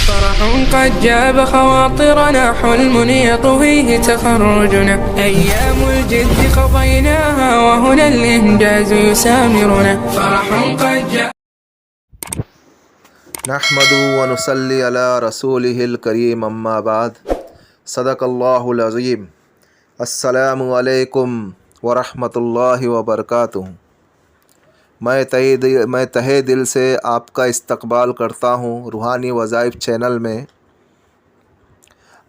فرح قد جاب خواطرنا حلم يطويه تخرجنا أيام الجد قضيناها وهنا الإنجاز يسامرنا فرح قد جاب نحمدو ونصلی علی رسولہ الکریم اما بعد صدق اللہ العظیم السلام علیکم ورحمۃ اللہ وبرکاتہ۔ میں تہہ دل سے آپ کا استقبال کرتا ہوں روحانی وظائف چینل میں۔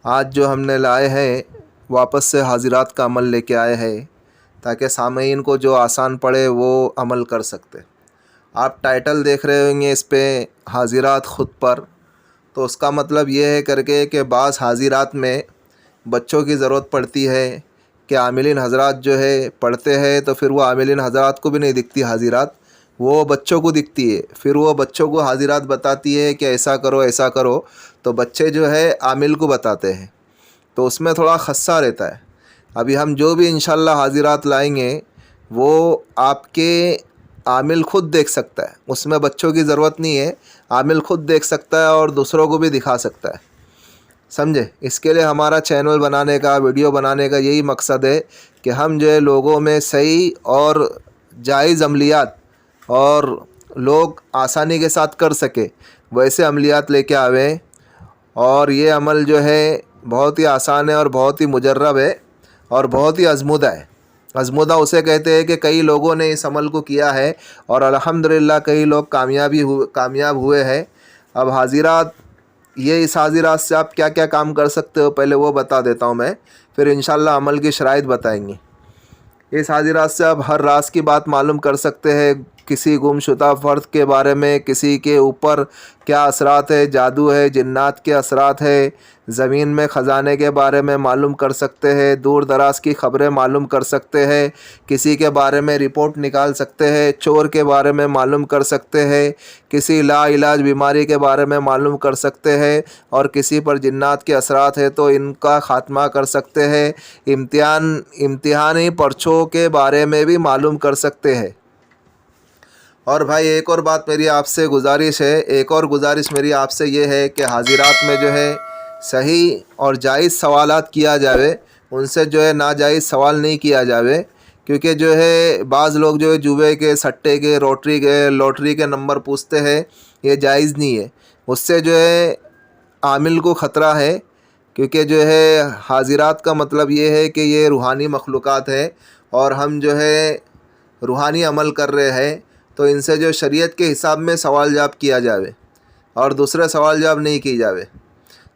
آج جو ہم نے لائے ہیں واپس سے حاضرات کا عمل لے کے آئے ہیں تاکہ سامعین کو جو آسان پڑے وہ عمل کر سکتے۔ آپ ٹائٹل دیکھ رہے ہوں گے اس پہ حاضرات خود پر، تو اس کا مطلب یہ ہے کر کے کہ بعض حاضرات میں بچوں کی ضرورت پڑتی ہے کہ عاملین حضرات جو ہے پڑھتے ہیں تو پھر وہ عاملین حضرات کو بھی نہیں دکھتی حاضرات، وہ بچوں کو دکھتی ہے، پھر وہ بچوں کو حاضرات بتاتی ہے کہ ایسا کرو ایسا کرو، تو بچے جو ہے عامل کو بتاتے ہیں، تو اس میں تھوڑا خدشہ رہتا ہے۔ ابھی ہم جو بھی انشاءاللہ حاضرات لائیں گے وہ آپ کے عامل خود دیکھ سکتا ہے، اس میں بچوں کی ضرورت نہیں ہے، عامل خود دیکھ سکتا ہے اور دوسروں کو بھی دکھا سکتا ہے، سمجھے؟ اس کے لیے ہمارا چینل بنانے کا، ویڈیو بنانے کا یہی مقصد ہے کہ ہم جو ہے لوگوں میں صحیح اور جائز عملیات اور لوگ آسانی کے ساتھ کر سکے ویسے عملیات لے کے آویں، اور یہ عمل جو ہے بہت ہی آسان ہے اور بہت ہی مجرب ہے اور بہت ہی آزمودہ ہے۔ آزمودہ اسے کہتے ہیں کہ کئی لوگوں نے اس عمل کو کیا ہے اور الحمدللہ کئی لوگ کامیاب ہوئے ہیں۔ اب حاضرات، یہ اس حاضرات سے آپ کیا کیا کام کر سکتے ہو پہلے وہ بتا دیتا ہوں میں، پھر انشاءاللہ عمل کی شرائط بتائیں گے۔ اس حاضرات سے آپ ہر راز کی بات معلوم کر سکتے ہیں، کسی گم شدہ فرد کے بارے میں، کسی کے اوپر کیا اثرات ہے، جادو ہے، جنات کے اثرات ہے، زمین میں خزانے کے بارے میں معلوم کر سکتے ہیں، دور دراز کی خبریں معلوم کر سکتے ہیں، کسی کے بارے میں رپورٹ نکال سکتے ہیں، چور کے بارے میں معلوم کر سکتے ہیں، کسی لا علاج بیماری کے بارے میں معلوم کر سکتے ہیں، اور کسی پر جنات کے اثرات ہے تو ان کا خاتمہ کر سکتے ہیں، امتحانی پرچوں کے بارے میں بھی معلوم کر سکتے ہیں۔ اور بھائی ایک اور بات میری آپ سے گزارش ہے، ایک اور گزارش میری آپ سے یہ ہے کہ حاضرات میں جو ہے صحیح اور جائز سوالات کیا جاوے، ان سے جو ہے ناجائز سوال نہیں کیا جاوے، کیونکہ جو ہے بعض لوگ جو ہے جوئے کے، سٹے کے، لوٹری کے نمبر پوچھتے ہیں، یہ جائز نہیں ہے، اس سے جو ہے عامل کو خطرہ ہے، کیونکہ جو ہے حاضرات کا مطلب یہ ہے کہ یہ روحانی مخلوقات ہے اور ہم جو ہے روحانی عمل کر رہے ہیں، تو ان سے جو شریعت کے حساب میں سوال جواب کیا جاوے اور دوسرے سوال جواب نہیں کی جاوے۔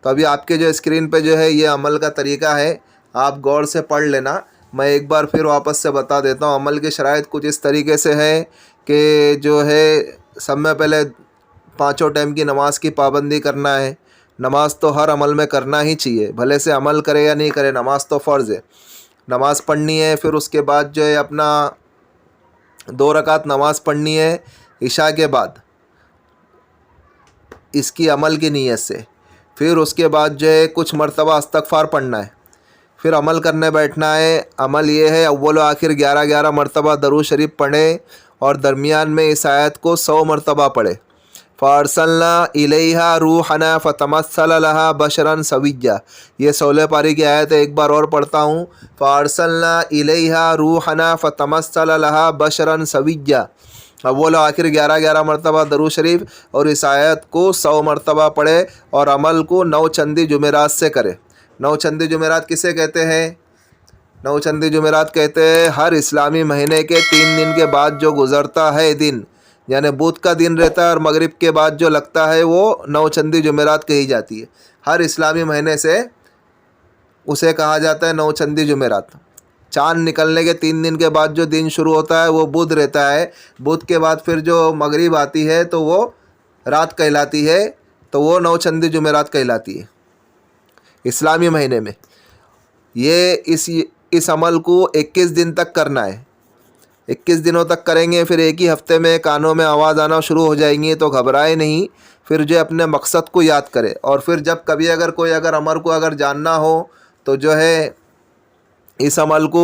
تو ابھی آپ کے جو اسکرین پہ جو ہے یہ عمل کا طریقہ ہے، آپ غور سے پڑھ لینا، میں ایک بار پھر واپس سے بتا دیتا ہوں۔ عمل کی شرائط کچھ اس طریقے سے ہے کہ جو ہے سب میں پہلے 5 ٹائم کی نماز کی پابندی کرنا ہے۔ نماز تو ہر عمل میں کرنا ہی چاہیے، بھلے سے عمل کرے یا نہیں کرے، نماز تو فرض ہے، نماز پڑھنی ہے۔ پھر اس کے بعد جو ہے اپنا 2 رکعت نماز پڑھنی ہے عشاء کے بعد، اس کی عمل کی نیت سے۔ پھر اس کے بعد جو ہے کچھ مرتبہ استغفار پڑھنا ہے، پھر عمل کرنے بیٹھنا ہے۔ عمل یہ ہے اول و آخر 11 مرتبہ درود شریف پڑھیں اور درمیان میں اس آیت کو 100 مرتبہ پڑھیں۔ فَأَرْسَلْنَا إِلَيْهَا رُوحَنَا فَتَمَثَّلَ لَهَا بَشَرًا سَوِيًّا، یہ 16 پاری کی آیت ہے، ایک بار اور پڑھتا ہوں۔ فَأَرْسَلْنَا إِلَيْهَا رُوحَنَا فَتَمَثَّلَ لَهَا بَشَرًا سَوِيًّا، اول و آخر 11 مرتبہ درود شریف اور اس آیت کو 100 مرتبہ پڑھے اور عمل کو 9 چندی جمعرات سے کرے۔ 9 چندی جمعرات کسے کہتے ہیں؟ 9 چندی جمعرات کہتے ہیں ہر اسلامی مہینے کے 3 دن کے بعد جو گزرتا ہے دن، یعنی بدھ کا دن رہتا ہے اور مغرب کے بعد جو لگتا ہے وہ 9 چندی جمعرات کہی جاتی ہے۔ ہر اسلامی مہینے سے اسے کہا جاتا ہے 9 چندی جمعرات۔ چاند نکلنے کے 3 دن کے بعد جو دن شروع ہوتا ہے وہ بدھ رہتا ہے، بدھ کے بعد پھر جو مغرب آتی ہے تو وہ رات کہلاتی ہے، تو وہ 9 چندی جمعرات کہلاتی ہے اسلامی مہینے میں۔ یہ اس عمل کو 21 دن تک کرنا ہے، 21 دنوں تک کریں گے، پھر ایک ہی ہفتے میں کانوں میں آواز آنا شروع ہو جائیں گی، تو گھبرائے نہیں، پھر جو اپنے مقصد کو یاد کرے، اور پھر جب کبھی کوئی عمل کو جاننا ہو تو جو ہے اس عمل کو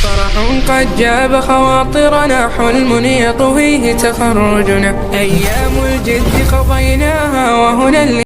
فرح قد جاب خواطرنا حلم يطويه تخرجنا أيام الجد قضيناها وهنا